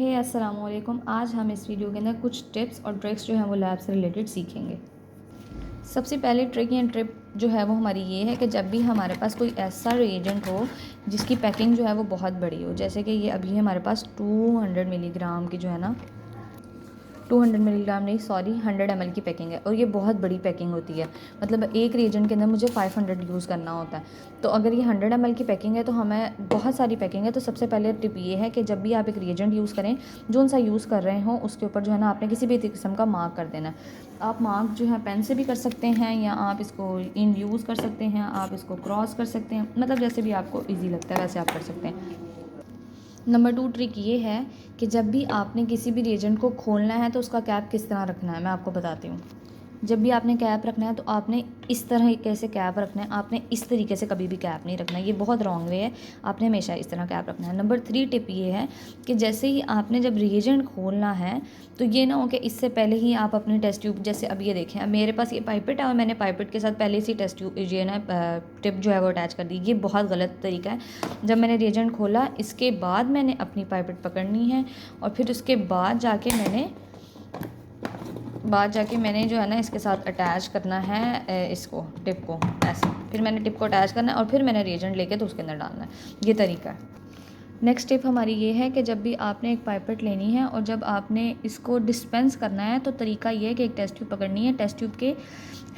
अस्सलाम वालेकुम। आज हम इस वीडियो के अंदर कुछ टिप्स और ट्रिक्स जो हैं वो लैब से रिलेटेड सीखेंगे। सबसे पहले ट्रिक या ट्रिप जो है वो हमारी ये है कि जब भी हमारे पास कोई ऐसा रिएजेंट हो जिसकी पैकिंग जो है वो बहुत बड़ी हो, जैसे कि ये अभी हमारे पास 200 मिलीग्राम की जो है ना 200 मिलीग्राम नहीं, सॉरी 100 ml की पैकिंग है और ये बहुत बड़ी पैकिंग होती है। मतलब एक रिएजेंट के अंदर मुझे 500 यूज़ करना होता है। तो अगर ये 100 ml की पैकिंग है तो हमें बहुत सारी पैकिंग है। तो सबसे पहले टिप ये है कि जब भी आप एक रिएजेंट यूज़ करें, जो सा यूज़ कर रहे हो उसके ऊपर जो है ना आपने किसी भी किस्म का मार्क कर देना है। आप मार्क जो है पेन से भी कर सकते हैं या आप इसको इन यूज़ कर सकते हैं, आप इसको क्रॉस कर सकते हैं, मतलब जैसे भी आपको ईजी लगता है वैसे आप कर सकते हैं। नंबर 2 ट्रिक ये है कि जब भी आपने किसी भी रिएजेंट को खोलना है तो उसका कैप किस तरह रखना है, मैं आपको बताती हूँ। जब भी आपने कैप रखना है तो आपने इस तरह कैसे कैप रखना है, आपने इस तरीके से कभी भी कैप नहीं रखना है, ये बहुत रॉन्ग वे है। आपने हमेशा इस तरह कैप रखना है। नंबर 3 टिप ये है कि जैसे ही आपने जब रिएजेंट खोलना है तो ये ना हो कि इससे पहले ही आप अपनी टेस्ट ट्यूब, जैसे अब ये देखें, अब मेरे पास ये पाइपेट है और मैंने पाइपेट के साथ पहले से टेस्ट ट्यूब ये ना टिप जो है वो अटैच कर दी। ये बहुत गलत तरीका है। जब मैंने रिएजेंट खोला इसके बाद मैंने अपनी पाइपेट पकड़नी है और फिर उसके बाद जाके मैंने जो है ना इसके साथ अटैच करना है इसको, टिप को ऐसे। फिर मैंने टिप को अटैच करना है और फिर मैंने रिएजेंट लेके तो उसके अंदर डालना है। ये तरीका है। नेक्स्ट टिप हमारी ये है कि जब भी आपने एक पाइपेट लेनी है और जब आपने इसको डिस्पेंस करना है तो तरीका ये है कि एक टेस्ट ट्यूब पकड़नी है। टेस्ट ट्यूब के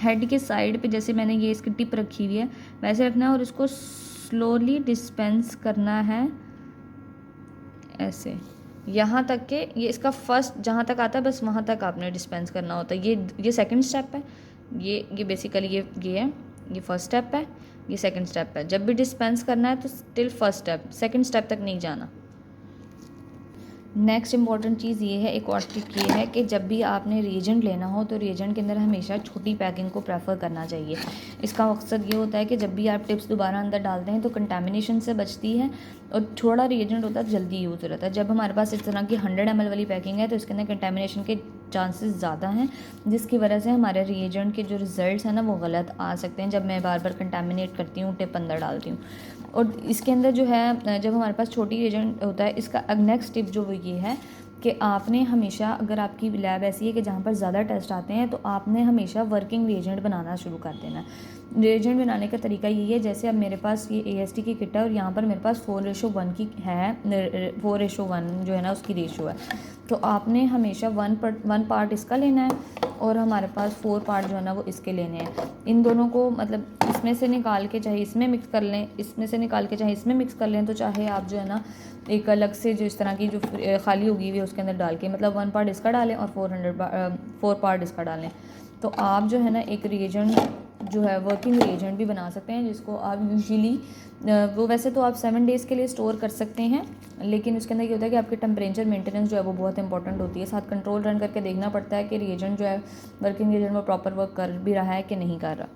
हेड के साइड पे जैसे मैंने ये इसकी टिप रखी हुई है वैसे रखना है और इसको स्लोली डिस्पेंस करना है ऐसे, यहाँ तक कि ये इसका फर्स्ट जहाँ तक आता है बस वहाँ तक आपने डिस्पेंस करना होता है। ये सेकंड स्टेप है। ये बेसिकली ये है, ये फर्स्ट स्टेप है, ये सेकंड स्टेप है। जब भी डिस्पेंस करना है तो still first step, second step तक नहीं जाना। नेक्स्ट इंपॉर्टेंट चीज़ ये है, एक और ट्रिक ये है कि जब भी आपने रिएजेंट लेना हो तो रिएजेंट के अंदर हमेशा छोटी पैकिंग को प्रेफर करना चाहिए। इसका मकसद ये होता है कि जब भी आप टिप्स दोबारा अंदर डालते हैं तो कंटामिनेशन से बचती है और छोटा रिएजेंट होता है जल्दी यूज़ हो जाता है। जब हमारे पास इस तरह की 100 ml वाली पैकिंग है तो इसके अंदर कंटामिनेशन के चांसेस ज़्यादा हैं, जिसकी वजह से हमारे रिएजेंट के जो रिज़ल्ट्स हैं ना वो गलत आ सकते हैं जब मैं बार बार कंटामिनेट करती हूँ, टिप अंदर डालती हूँ। और इसके अंदर जो है जब हमारे पास छोटी रिएजेंट होता है, इसका नेक्स्ट टिप जो वो ये है कि आपने हमेशा, अगर आपकी लैब ऐसी है कि जहाँ पर ज़्यादा टेस्ट आते हैं तो आपने हमेशा वर्किंग रिएजेंट बनाना शुरू कर देना है। रिएजेंट बनाने का तरीका यही है, जैसे अब मेरे पास ये AST की किट है और यहाँ पर मेरे पास 4:1 की है, 4:1 जो है ना उसकी रेशो है। तो आपने हमेशा 1 पार्ट इसका लेना है और हमारे पास 4 पार्ट जो है ना वो इसके लेने हैं। इन दोनों को मतलब इसमें से निकाल के चाहे इसमें मिक्स कर लें, इसमें से निकाल के चाहे इसमें मिक्स कर लें, तो चाहे आप जो है ना एक अलग से जो इस तरह की जो खाली होगी हुई है उसके अंदर डाल के, मतलब 1 पार्ट इसका डालें और 4 पार्ट इसका डालें। तो आप जो है ना एक रिएजेंट जो है वर्किंग रिएजेंट भी बना सकते हैं, जिसको आप यूजुअली वो वैसे तो आप 7 डेज़ के लिए स्टोर कर सकते हैं, लेकिन उसके अंदर ये होता है कि आपके टेम्परेचर मेंटेनेंस जो है वो बहुत इंपॉर्टेंट होती है। साथ कंट्रोल रन करके देखना पड़ता है कि रिएजेंट जो है वर्किंग रिएजेंट वो प्रॉपर वर्क कर भी रहा है कि नहीं कर रहा।